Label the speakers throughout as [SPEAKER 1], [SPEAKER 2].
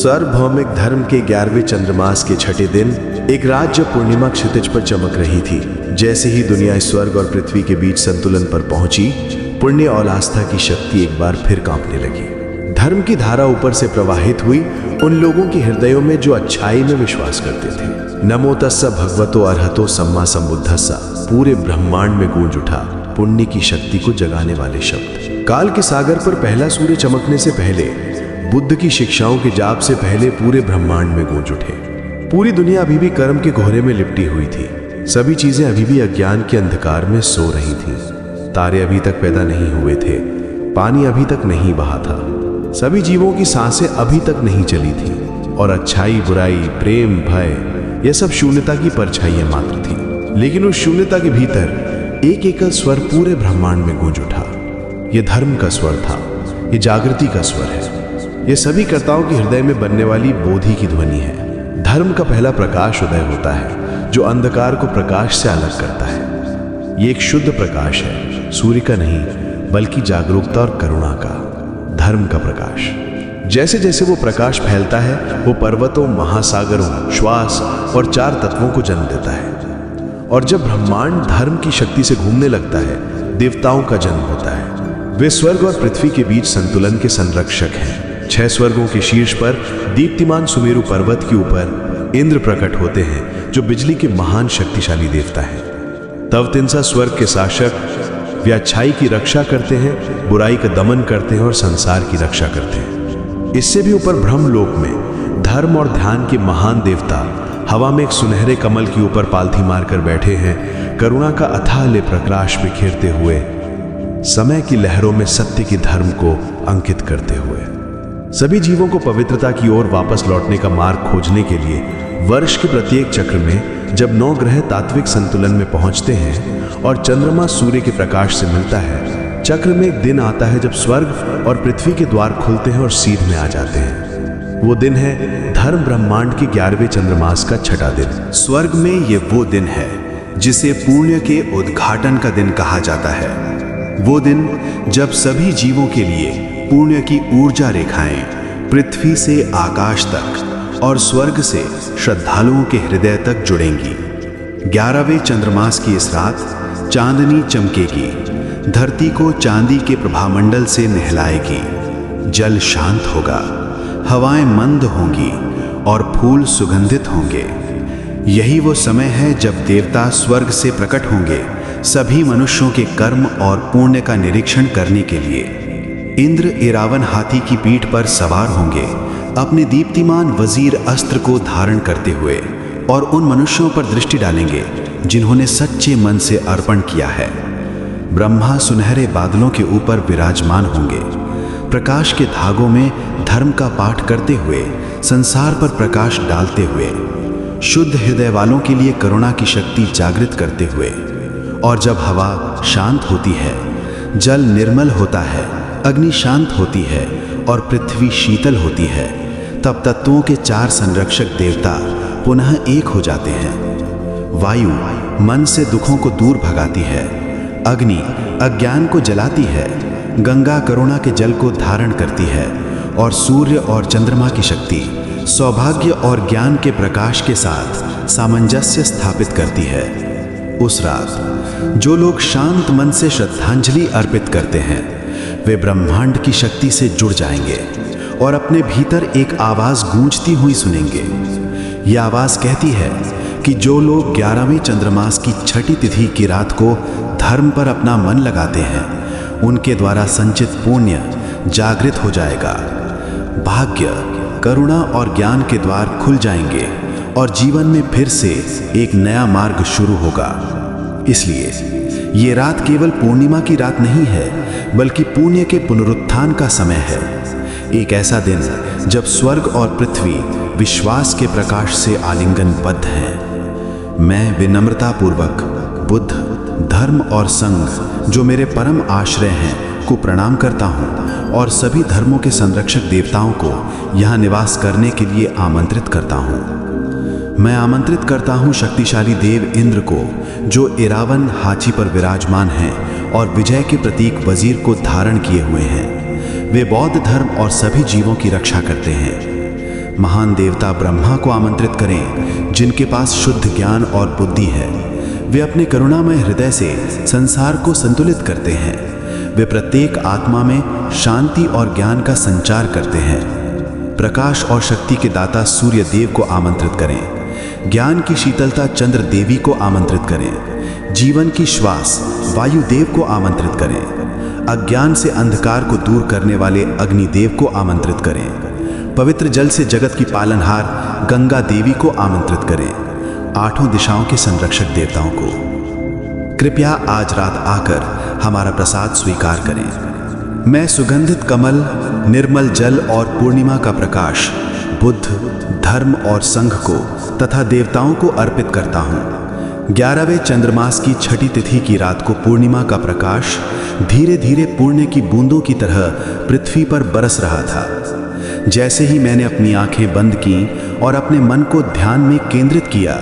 [SPEAKER 1] सार्वभौमिक धर्म के 11वें चंद्रमास के छठे दिन एक रात जब पूर्णिमा क्षितिज पर चमक रही थी, जैसे ही दुनिया स्वर्ग और पृथ्वी के बीच संतुलन पर पहुंची, पुण्य और आस्था की शक्ति एक बार फिर कांपने लगी। धर्म की धारा ऊपर से प्रवाहित हुई उन लोगों के हृदयों में जो अच्छाई में विश्वास करते थे। नमो तस्सा भगवतो अरहतो सम्मा संबुद्धस्सा पूरे ब्रह्मांड में गूंज उठा पुण्य की शक्ति को जगाने वाले शब्द। काल के सागर पर पहला सूर्य चमकने से पहले, बुद्ध की शिक्षाओं के जाप से पहले पूरे ब्रह्मांड में गूंज उठे। पूरी दुनिया अभी भी कर्म के कोहरे में लिपटी हुई थी। सभी चीजें अभी भी अज्ञान के अंधकार में सो रही थीं। तारे अभी तक पैदा नहीं हुए थे, पानी अभी तक नहीं बहा था, सभी जीवों की सांसें अभी तक नहीं चली थी और अच्छाई, बुराई, प्रेम, भय, यह सब शून्यता की परछाइयां मात्र थी। लेकिन उस शून्यता के भीतर एक एकल स्वर पूरे ब्रह्मांड में गूंज उठा। यह धर्म का स्वर था, यह जागृति का स्वर है, यह सभी कर्ताओं के हृदय में बनने वाली बोधि की ध्वनि है। धर्म का पहला प्रकाश उदय होता है जो अंधकार को प्रकाश से अलग करता है। यह एक शुद्ध प्रकाश है, सूर्य का नहीं बल्कि जागरूकता और करुणा का, धर्म का प्रकाश। जैसे जैसे वो प्रकाश फैलता है, वो पर्वतों, महासागरों, श्वास और 4 तत्वों को जन्म देता है। और जब ब्रह्मांड धर्म की शक्ति से घूमने लगता है, देवताओं का जन्म होता है। वे स्वर्ग और पृथ्वी के बीच संतुलन के संरक्षक हैं। 6 स्वर्गों के शीर्ष पर दीप्तिमान सुमेरु पर्वत के ऊपर इंद्र प्रकट होते हैं, जो बिजली के महान शक्तिशाली देवता हैं। तव तिंसा स्वर्ग के शासक, वे अच्छाई की रक्षा करते हैं, बुराई का दमन करते हैं और संसार की रक्षा करते हैं। इससे भी ऊपर ब्रह्मलोक में धर्म और ध्यान के महान देवता हवा में एक सुनहरे कमल के ऊपर पालथी मारकर बैठे हैं, करुणा का अथाह प्रकाश बिखेरते हुए, समय की लहरों में सत्य की धर्म को अंकित करते हुए। सभी जीवों को पवित्रता की ओर वापस लौटने का मार्ग खोजने के लिए वर्ष के प्रत्येक चक्र में जब 9 ग्रह तात्विक संतुलन में पहुंचते हैं और चंद्रमा सूर्य के प्रकाश से मिलता है, चक्र में एक दिन आता है जब स्वर्ग और पृथ्वी के द्वार खुलते हैं और सीध में आ जाते हैं। वो दिन है धर्म ब्रह्मांड के 11वें चंद्रमास का छठा दिन।
[SPEAKER 2] स्वर्ग में ये वो दिन है जिसे पुण्य के उद्घाटन का दिन कहा जाता है। वो दिन जब सभी जीवों के लिए पुण्य की ऊर्जा रेखाएं पृथ्वी से आकाश तक और स्वर्ग से श्रद्धालुओं के हृदय तक जुड़ेंगी। 11वें चंद्रमास की इस रात चांदनी चमकेगी, धरती को चांदी के प्रभामंडल से नहलाएगी, जल शांत होगा, हवाएं मंद होंगी और फूल सुगंधित होंगे। यही वो समय है जब देवता स्वर्ग से प्रकट होंगे सभी मनुष्यों के कर्म और पुण्य का निरीक्षण करने के लिए। इंद्र इरावन हाथी की पीठ पर सवार होंगे, अपने दीप्तिमान वजीर अस्त्र को धारण करते हुए, और उन मनुष्यों पर दृष्टि डालेंगे जिन्होंने सच्चे मन से अर्पण किया है। ब्रह्मा सुनहरे बादलों के ऊपर विराजमान होंगे, प्रकाश के धागों में धर्म का पाठ करते हुए, संसार पर प्रकाश डालते हुए, शुद्ध हृदय वालों के लिए करुणा की शक्ति जागृत करते हुए। और जब हवा शांत होती है, जल निर्मल होता है, अग्नि शांत होती है और पृथ्वी शीतल होती है, तब तत्वों के 4 संरक्षक देवता पुनः एक हो जाते हैं। वायु मन से दुखों को दूर भगाती है, अग्नि अज्ञान को जलाती है, गंगा करुणा के जल को धारण करती है और सूर्य और चंद्रमा की शक्ति सौभाग्य और ज्ञान के प्रकाश के साथ सामंजस्य स्थापित करती है। उस रात जो लोग शांत मन से श्रद्धांजलि अर्पित करते हैं, वे ब्रह्मांड की शक्ति से जुड़ जाएंगे और अपने भीतर एक आवाज गूंजती हुई सुनेंगे। यह आवाज कहती है कि जो लोग 11वें चंद्रमास की छठी तिथि की रात को धर्म पर अपना मन लगाते हैं, उनके द्वारा संचित पुण्य जागृत हो जाएगा। भाग्य, करुणा और ज्ञान के द्वार खुल जाएंगे और जीवन में फिर से एक नया मार्ग शुरू होगा। इसलिए ये रात केवल पूर्णिमा की रात नहीं है, बल्कि पुण्य के पुनरुत्थान का समय है। एक ऐसा दिन जब स्वर्ग और पृथ्वी विश्वास के प्रकाश से आलिंगनबद्ध हैं। मैं विनम्रता पूर्वक बुद्ध, धर्म और संघ, जो मेरे परम आश्रय हैं, को प्रणाम करता हूँ और सभी धर्मों के संरक्षक देवताओं को यहाँ निवास करने के लिए आमंत्रित करता हूँ। मैं आमंत्रित करता हूँ शक्तिशाली देव इंद्र को, जो इरावन हाथी पर विराजमान हैं और विजय के प्रतीक वजीर को धारण किए हुए हैं। वे बौद्ध धर्म और सभी जीवों की रक्षा करते हैं। महान देवता ब्रह्मा को आमंत्रित करें, जिनके पास शुद्ध ज्ञान और बुद्धि है। वे अपने करुणामय हृदय से संसार को संतुलित करते हैं। वे प्रत्येक आत्मा में शांति और ज्ञान का संचार करते हैं। प्रकाश और शक्ति के दाता सूर्य देव को आमंत्रित करें। ज्ञान की शीतलता चंद्र देवी को आमंत्रित करें। जीवन की श्वास वायु देव को आमंत्रित करें। अज्ञान से अंधकार को दूर करने वाले अग्निदेव को आमंत्रित करें। पवित्र जल से जगत की पालनहार गंगा देवी को आमंत्रित करें। आठों दिशाओं के संरक्षक देवताओं को कृपया आज रात आकर हमारा प्रसाद स्वीकार करें। मैं सुगंधित कमल, निर्मल जल और पूर्णिमा का प्रकाश बुद्ध, धर्म और संघ को तथा देवताओं को अर्पित करता हूँ। 11वें चंद्रमास की छठी तिथि की रात को पूर्णिमा का प्रकाश धीरे धीरे पुण्य की बूंदों की तरह पृथ्वी पर बरस रहा था। जैसे ही मैंने अपनी आंखें बंद की और अपने मन को ध्यान में केंद्रित किया,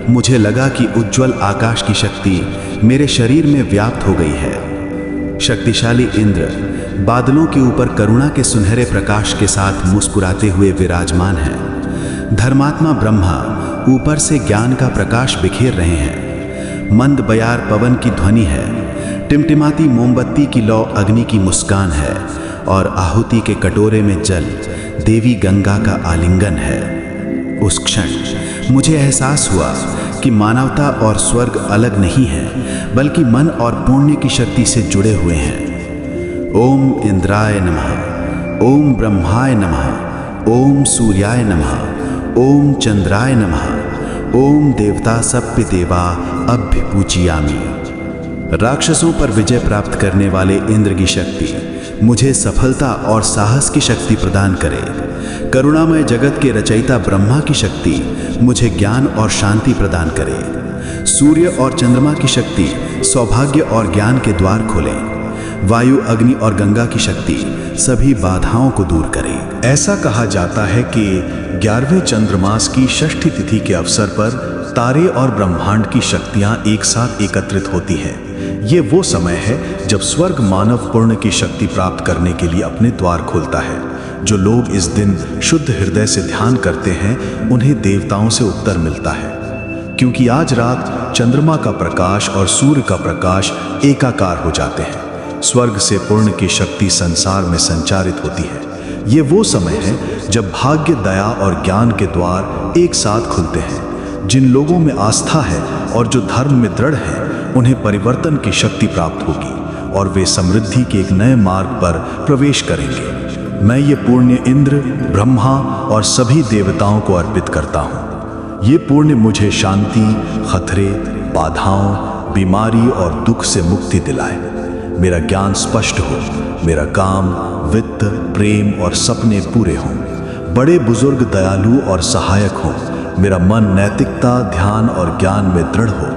[SPEAKER 2] मुझे लगा कि उज्जवल आकाश की शक्ति मेरे शरीर में व्याप्त हो गई है। शक्तिशाली इंद्र बादलों के ऊपर करुणा के सुनहरे प्रकाश के साथ मुस्कुराते हुए विराजमान हैं। धर्मात्मा ब्रह्मा ऊपर से ज्ञान का प्रकाश बिखेर रहे हैं। मंद बयार पवन की ध्वनि है। टिमटिमाती मोमबत्ती की लौ अग्नि की मुस्कान है और आहुति के कटोरे में जल देवी गंगा का आलिंगन है। उस क्षण मुझे एहसास हुआ कि मानवता और स्वर्ग अलग नहीं है, बल्कि मन और पुण्य की शक्ति से जुड़े हुए हैं। ओम इंद्राय नमः, ओम ब्रह्माय नमः, ओम सूर्याय नमः, ओम चंद्राय नमः, ओम देवता सप्य देवा अभ्यपूजयामि। राक्षसों पर विजय प्राप्त करने वाले इंद्र की शक्ति मुझे सफलता और साहस की शक्ति प्रदान करे। करुणामय जगत के रचयिता ब्रह्मा की शक्ति मुझे ज्ञान और शांति प्रदान करे। सूर्य और चंद्रमा की शक्ति सौभाग्य और ज्ञान के द्वार खोलें। वायु, अग्नि और गंगा की शक्ति सभी बाधाओं को दूर करे।
[SPEAKER 1] ऐसा कहा जाता है कि 11वें चंद्रमास की षष्ठी तिथि के अवसर पर तारे और ब्रह्मांड की शक्तियां एक साथ एकत्रित होती हैं। ये वो समय है जब स्वर्ग मानव पुण्य की शक्ति प्राप्त करने के लिए अपने द्वार खोलता है। जो लोग इस दिन शुद्ध हृदय से ध्यान करते हैं, उन्हें देवताओं से उत्तर मिलता है, क्योंकि आज रात चंद्रमा का प्रकाश और सूर्य का प्रकाश एकाकार हो जाते हैं। स्वर्ग से पुण्य की शक्ति संसार में संचारित होती है। ये वो समय है जब भाग्य, दया और ज्ञान के द्वार एक साथ खुलते हैं। जिन लोगों में आस्था है और जो धर्म में दृढ़ हैं, उन्हें परिवर्तन की शक्ति प्राप्त होगी और वे समृद्धि के एक नए मार्ग पर प्रवेश करेंगे। मैं ये पुण्य इंद्र, ब्रह्मा और सभी देवताओं को अर्पित करता हूँ। ये पुण्य मुझे शांति, खतरे, बाधाओं, बीमारी और दुख से मुक्ति दिलाए। मेरा ज्ञान स्पष्ट हो, मेरा काम, वित्त, प्रेम और सपने पूरे हों। बड़े बुजुर्ग दयालु और सहायक हों। मेरा मन नैतिकता, ध्यान और ज्ञान में दृढ़ हो।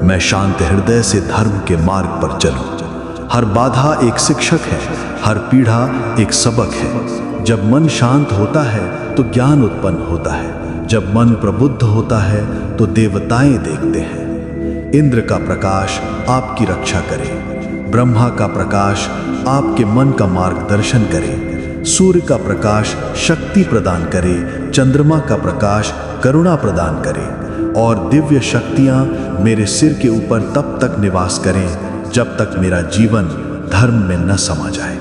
[SPEAKER 1] मैं शांत हृदय से धर्म के मार्ग पर चलूं। हर बाधा एक शिक्षक है, हर पीढ़ा एक सबक है। जब मन शांत होता है तो ज्ञान उत्पन्न होता है। जब मन प्रबुद्ध होता है तो देवताएं देखते हैं। इंद्र का प्रकाश आपकी रक्षा करे। ब्रह्मा का प्रकाश आपके मन का मार्गदर्शन करे। सूर्य का प्रकाश शक्ति प्रदान करे। चंद्रमा का प्रकाश करुणा प्रदान करे। और दिव्य शक्तियां मेरे सिर के ऊपर तब तक निवास करें जब तक मेरा जीवन धर्म में न समा जाए।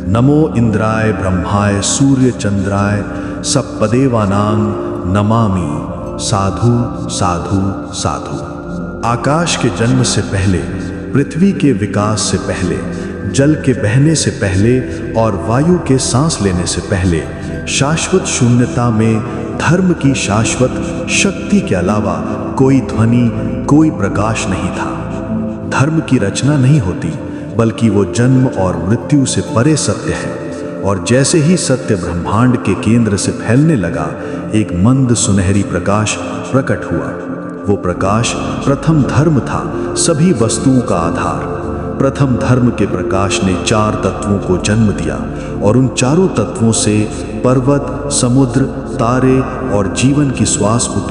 [SPEAKER 1] नमो इंद्राय ब्रह्माय सूर्य चंद्राय सप्पदेवानां नमामि। साधु साधु साधु। आकाश के जन्म से पहले, पृथ्वी के विकास से पहले, जल के बहने से पहले और वायु के सांस लेने से पहले शाश्वत शून्यता में धर्म की शाश्वत शक्ति के अलावा कोई ध्वनि, कोई प्रकाश नहीं था। धर्म की रचना नहीं होती, बल्कि वो जन्म और मृत्यु से परे सत्य है। और जैसे ही सत्य ब्रह्मांड के केंद्र से फैलने लगा, एक मंद सुनहरी प्रकाश प्रकट हुआ। वो प्रकाश प्रथम धर्म था, सभी वस्तुओं का आधार। प्रथम धर्म के प्रकाश ने 4 तत्वों को जन्म दिया और उन चारों तत्वों से पर्वत, समुद्र, तारे और जीवन की श्वास उत्पन्न